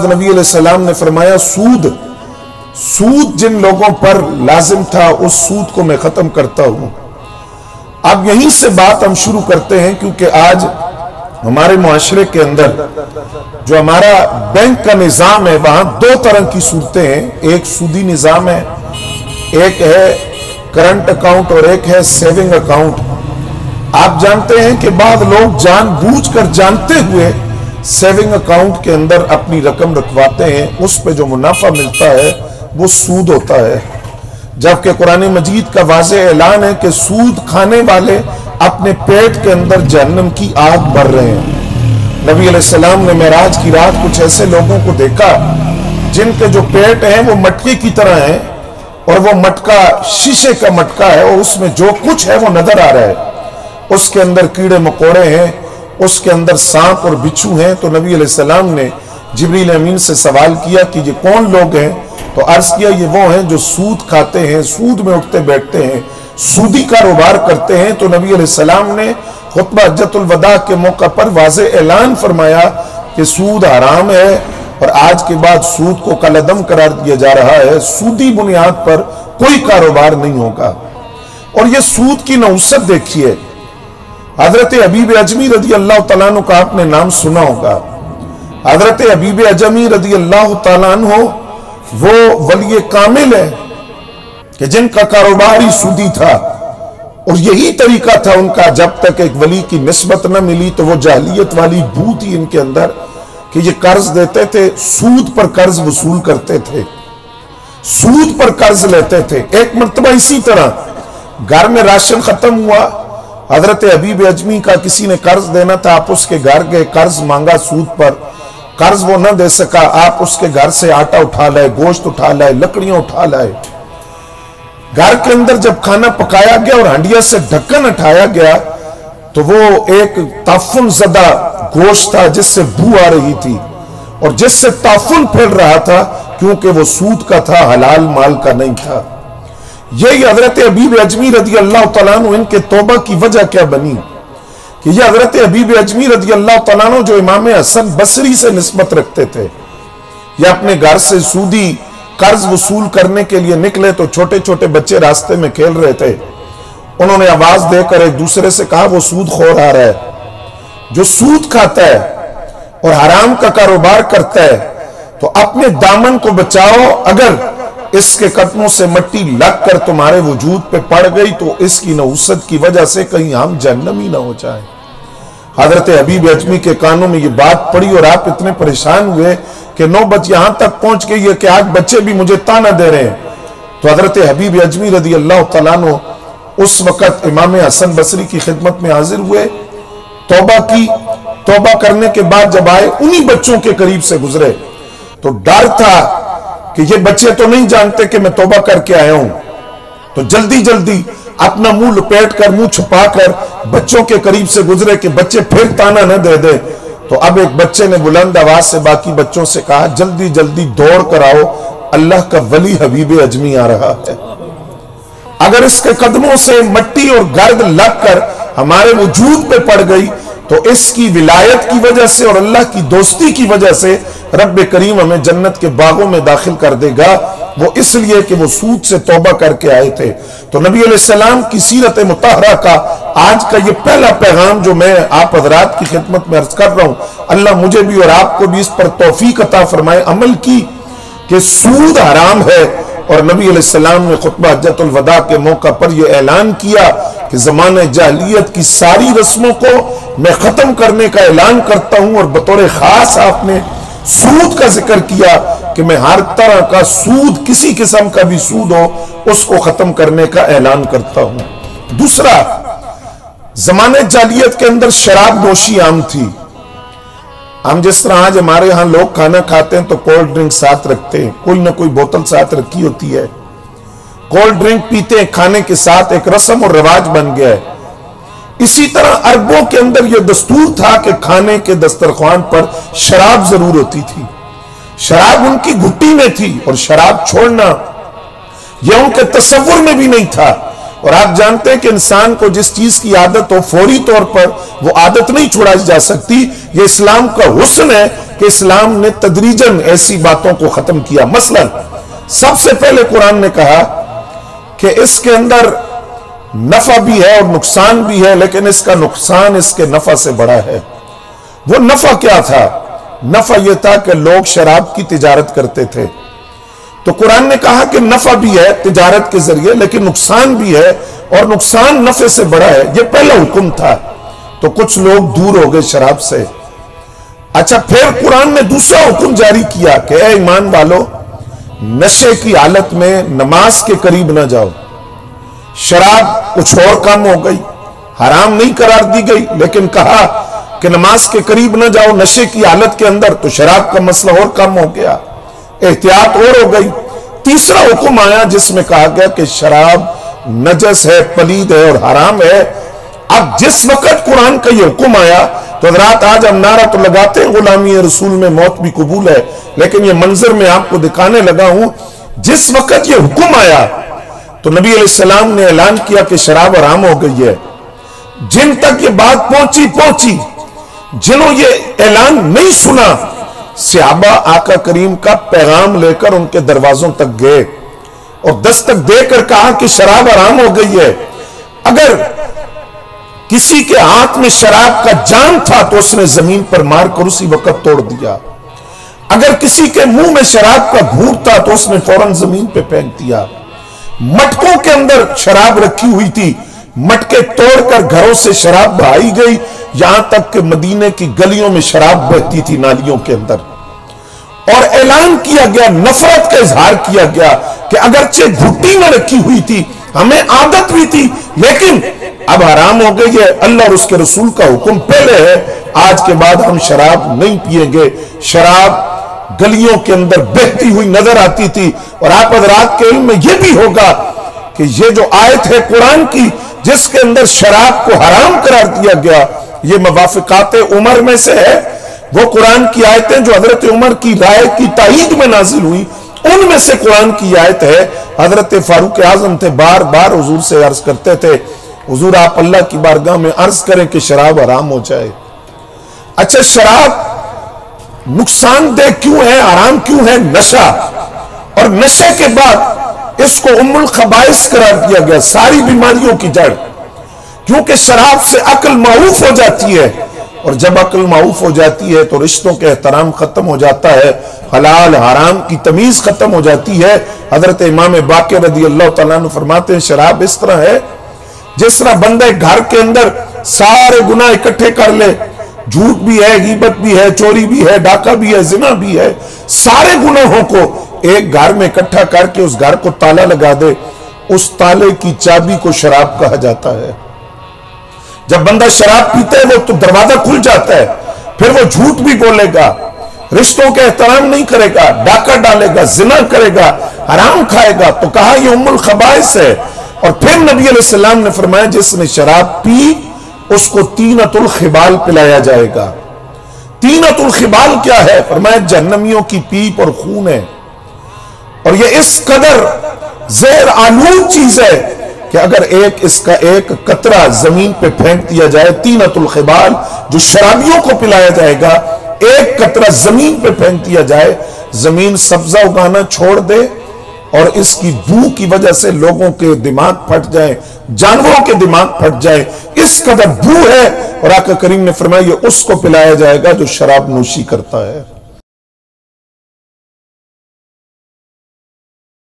नबी अलैहिस्सलाम ने फरमाया सूद जिन लोगों पर लाजिम था उस सूद को मैं खत्म करता हूं। अब यहीं से बात हम शुरू करते हैं, क्योंकि आज हमारे मुआशरे के अंदर जो हमारा बैंक का निज़ाम है वहां दो तरह की सूरतें हैं। एक सूदी निज़ाम है, एक है करंट अकाउंट और एक है सेविंग अकाउंट। आप जानते हैं कि बाद लोग जानबूझकर जानते हुए सेविंग अकाउंट के अंदर अपनी रकम रखवाते हैं, उस पे जो मुनाफा मिलता है वो सूद होता है, जबकि कुरान मजीद का वाज़ेह ऐलान है कि सूद खाने वाले अपने पेट के अंदर जहन्नम की आग भर रहे हैं। नबी अलैहिस्सलाम ने मेराज की रात कुछ ऐसे लोगों को देखा जिनके जो पेट हैं वो मटके की तरह है, और वो मटका शीशे का मटका है और उसमें जो कुछ है वो नजर आ रहा है। उसके अंदर कीड़े मकोड़े हैं, उसके अंदर सांप और बिच्छू हैं। तो नबी अलैहिस्सलाम ने जिब्रील अमीन से सवाल किया कि ये कौन लोग हैं? तो अर्ज किया ये वो हैं जो सूद खाते हैं, सूद में उठते बैठते हैं, सूदी कारोबार करते हैं। तो नबी अलैहिस्सलाम ने खुतबा हज्जतुल वदा के मौका पर वाज़ेह ऐलान फरमाया कि सूद हराम है और आज के बाद सूद को कलअदम करार दिया जा रहा है। सूदी बुनियाद पर कोई कारोबार नहीं होगा। और ये सूद की नौसत देखिए, हजरत हबीब अजमी रदी अल्लाह तआला अन्हु का आपने नाम सुना होगा। हजरत हबीब अजमी रदी अल्लाह तआला अन्हु वो वली कामिल है कि जिनका कारोबार ही सूदी था, और यही तरीका था उनका। जब तक एक वली की निस्बत न मिली तो वो जाहिलियत वाली बू थी इनके अंदर कि ये कर्ज देते थे, सूद पर कर्ज वसूल करते थे, सूद पर कर्ज लेते थे। एक मर्तबा इसी तरह घर में राशन खत्म हुआ, हजरत हबीब अजमी का किसी ने कर्ज देना था, आप उसके घर गए, कर्ज मांगा सूद पर, कर्ज वो न दे सका, आप उसके घर से आटा उठा लाए, गोश्त उठा लाए, लकड़ियां उठा लाए। घर के अंदर जब खाना पकाया गया और हंडिया से ढक्कन हटाया गया तो वो एक ताफुन ज़दा गोश्त था जिससे बू आ रही थी और जिससे ताफुन फैल रहा था, क्योंकि वो सूद का था, हलाल माल का नहीं था। यही हजरत हबीब अजमी रदी अल्लाह तआला अन्हु इनके तौबा की वजह क्या बनी कि ये हजरत हबीब अजमी रदी अल्लाह तआला अन्हु जो इमाम हसन बसरी से निस्बत रखते थे, या अपने घर से सूदी कर्ज वसूल करने के लिए निकले तो छोटे छोटे बच्चे रास्ते में खेल रहे थे। उन्होंने आवाज देकर एक दूसरे से कहा वो सूद खोर आ रहा है। जो सूद खाता है और हराम का कारोबार करता है तो अपने दामन को बचाओ। अगर इसके कदमों से मिट्टी लग कर तुम्हारे वजूद पे पड़ गई तो इसकी नहुसत की वजह से कहीं हम जहन्नमी ना हो जाए। हजरत हबीब अजमी के कानों में ये बात पड़ी और आप इतने परेशान हुए कि नौबत यहां तक पहुंच गई है कि आज बच्चे भी मुझे ताना दे रहे हैं। तो हजरत हबीब अजमी रदी अल्लाह तआला अन्हु उस वक्त इमाम हसन बसरी की खिदमत में हाजिर हुए, तौबा की। तौबा करने के बाद जब आए, उन्हीं बच्चों के करीब से गुजरे तो डर था कि ये बच्चे तो नहीं जानते कि मैं तौबा करके आया हूं। तो जल्दी जल्दी अपना मुंह लपेट कर, मुंह छुपा कर बच्चों के करीब से गुजरे कि बच्चे फिर ताना न दे दे। तो अब एक बच्चे ने बुलंद आवाज से बाकी बच्चों से कहा जल्दी जल्दी दौड़ कर आओ, अल्लाह का वली हबीब अजमी आ रहा है। अगर इसके कदमों से मट्टी और गर्द लगकर हमारे वजूद पे पड़ गई तो इसकी विलायत की वजह से और अल्लाह की दोस्ती की वजह से रब्बे करीम हमें जन्नत के बागों में दाखिल कर देगा। वो इसलिए कि वो सूद से तौबा करके आए थे। तो नबी अलैहिस्सलाम की सीरत मुतहरा का आज का ये पहला पैगाम जो मैं आप हजरात की खिदमत में अर्ज कर रहा हूं, अल्लाह मुझे भी और आपको भी इस पर तौफीक अता फरमाए अमल की, कि सूद हराम है। और नबी अलैहिस्सलाम ने खुतबा हज्जतुल वदा के मौका पर यह ऐलान किया कि ज़माने जाहिलियत की सारी रस्मों को मैं खत्म करने का ऐलान करता हूं, और बतौर खास आपने सूद का जिक्र किया कि मैं हर तरह का सूद, किसी किस्म का भी सूद हो, उसको खत्म करने का ऐलान करता हूं। दूसरा, ज़माने जाहिलियत के अंदर शराब नोशी आम थी। हम जिस तरह आज हमारे यहां लोग खाना खाते हैं तो कोल्ड ड्रिंक साथ रखते हैं, कोई ना कोई बोतल साथ रखी होती है, कोल्ड ड्रिंक पीते हैं खाने के साथ, एक रस्म और रिवाज बन गया है। इसी तरह अरबों के अंदर यह दस्तूर था कि खाने के दस्तरख्वान पर शराब जरूर होती थी। शराब उनकी घुट्टी में थी और शराब छोड़ना यह उनके तसव्वुर में भी नहीं था। और आप जानते हैं कि इंसान को जिस चीज की आदत हो फौरी तौर पर वो आदत नहीं छुड़ाई जा सकती। ये इस्लाम का हुस्न है کہ اسلام نے تدریجاً ایسی باتوں کو ختم کیا۔ مثلا سب سے پہلے قرآن نے کہا کہ اس کے اندر نفع بھی ہے اور نقصان بھی ہے، لیکن اس کا نقصان اس کے نفع سے بڑا ہے۔ وہ نفع کیا تھا؟ نفع یہ تھا کہ لوگ شراب کی تجارت کرتے تھے، تو قرآن نے کہا کہ نفع بھی ہے تجارت کے ذریعے، لیکن نقصان بھی ہے، اور نقصان نفع سے بڑا ہے۔ یہ پہلا حکم تھا، تو کچھ لوگ دور ہو گئے شراب سے۔ اچھا، پھر قرآن نے دوسرا حکم جاری کیا کہ اے ایمان والو، نشے کی حالت میں نماز کے قریب نہ جاؤ۔ شراب کچھ اور کم ہو گئی، حرام نہیں قرار دی گئی، لیکن کہا کہ نماز کے قریب نہ جاؤ نشے کی حالت کے اندر، تو شراب کا مسئلہ اور کم ہو گیا، احتیاط اور ہو گئی۔ تیسرا حکم آیا جس میں کہا گیا کہ شراب نجس ہے، پلید ہے اور حرام ہے۔ اب جس وقت قرآن کا یہ حکم آیا تو حضرات آج ہم نعرہ تو لگاتے ہیں غلامی رسول میں موت بھی قبول ہے، لیکن یہ منظر میں آپ کو دکھانے لگا ہوں۔ جس وقت یہ حکم آیا تو نبی علیہ السلام نے اعلان کیا کہ شراب حرام ہو گئی ہے۔ جن تک یہ بات پہنچی، جنہوں یہ اعلان نہیں سنا، صحابہ آقا کریم کا پیغام لے کر ان کے دروازوں تک گئے اور دستک دے کر کہا کہ شراب حرام ہو گئی ہے۔ اگر کسی کے ہاتھ میں شراب کا جام تھا تو اس نے زمین پر مار کر اسی وقت توڑ دیا۔ اگر کسی کے منہ میں شراب کا گھونٹ تھا تو اس نے فوراً زمین پہ پھینک دیا۔ مٹکوں کے اندر شراب رکھی ہوئی تھی، مٹکے توڑ کر گھروں سے شراب بہائی گئی، یہاں تک کہ مدینے کی گلیوں میں شراب بہتی تھی نالیوں کے اندر، اور اعلان کیا گیا، نفرت کا اظہار کیا گیا کہ اگرچہ گھٹی میں رکھی ہوئی تھی، ہمیں عادت بھی تھی، لیکن اب حرام ہو گئی ہے۔ اللہ اور اس کے رسول کا حکم پہلے ہے، آج کے بعد ہم شراب نہیں پیئیں گے۔ شراب گلیوں کے اندر بہتی ہوئی نظر آتی تھی، اور آپ حضرات کے علم میں یہ بھی ہوگا کہ یہ جو آیت ہے قرآن کی جس کے اندر شراب کو حرام قرار دیا گیا، یہ موافقات عمر میں سے ہے۔ وہ قرآن کی آیتیں جو حضرت عمر کی رائے کی تائید میں نازل ہوئی، ان میں سے قرآن کی آیت ہے۔ حضرت فاروق اعظم تھے، بار بار حضور سے عرض کرتے تھے، حضور آپ اللہ کی بارگاہ میں عرض کریں کہ شراب حرام ہو جائے۔ اچھا، شراب نقصان دہ کیوں ہے، حرام کیوں ہے؟ نشہ، اور نشے کے بعد اس کو ام الخبائث قرار دیا گیا، ساری بیماریوں کی جڑ، کیونکہ شراب سے عقل معوف ہو جاتی ہے، اور جب عقل معوف ہو جاتی ہے تو رشتوں کے احترام ختم ہو جاتا ہے، حلال حرام کی تمیز ختم ہو جاتی ہے۔ حضرت امام باقر رضی اللہ تعالیٰ عنہ فرماتے ہیں شراب اس طرح ہے جس طرح بندہ گھر کے اندر سارے گناہ اکٹھے کر لے، جھوٹ بھی ہے، غیبت بھی ہے، چوری بھی ہے، ڈاکہ بھی ہے، زنا بھی ہے، سارے گناہوں کو ایک گھر میں اکٹھا کر کے اس گھر کو تالا لگا دے، اس تالے کی چابی کو شراب کہا جاتا ہے۔ جب بندہ شراب پیتا ہے وہ تو دروازہ کھل جاتا ہے، پھر وہ جھوٹ بھی بولے گا، رشتوں کے احترام نہیں کرے گا، ڈاکہ ڈالے گا، زنا کرے گا، حرام کھائے گا، تو کہا یہ ام الخبائث ہے۔ اور پھر نبی علیہ السلام نے فرمایا جس نے شراب پی اس کو طینۃ الخبال پلایا جائے گا۔ طینۃ الخبال کیا ہے؟ فرمایا جہنمیوں کی پیپ اور خون ہے، اور یہ اس قدر زہر آلود چیز ہے کہ اگر اس کا ایک قطرہ زمین پہ پھینک دیا جائے، طینۃ الخبال جو شرابیوں کو پلایا جائے گا، ایک قطرہ زمین پہ پھینک دیا جائے، زمین سبزہ اگانا چھوڑ دے، اور اس کی بو کی وجہ سے لوگوں کے دماغ پھٹ جائیں، جانوروں کے دماغ پھٹ جائیں، اس قدر بو ہے۔ اور آقا کریم نے فرمایا یہ اس کو پلایا جائے گا جو شراب نوشی کرتا ہے۔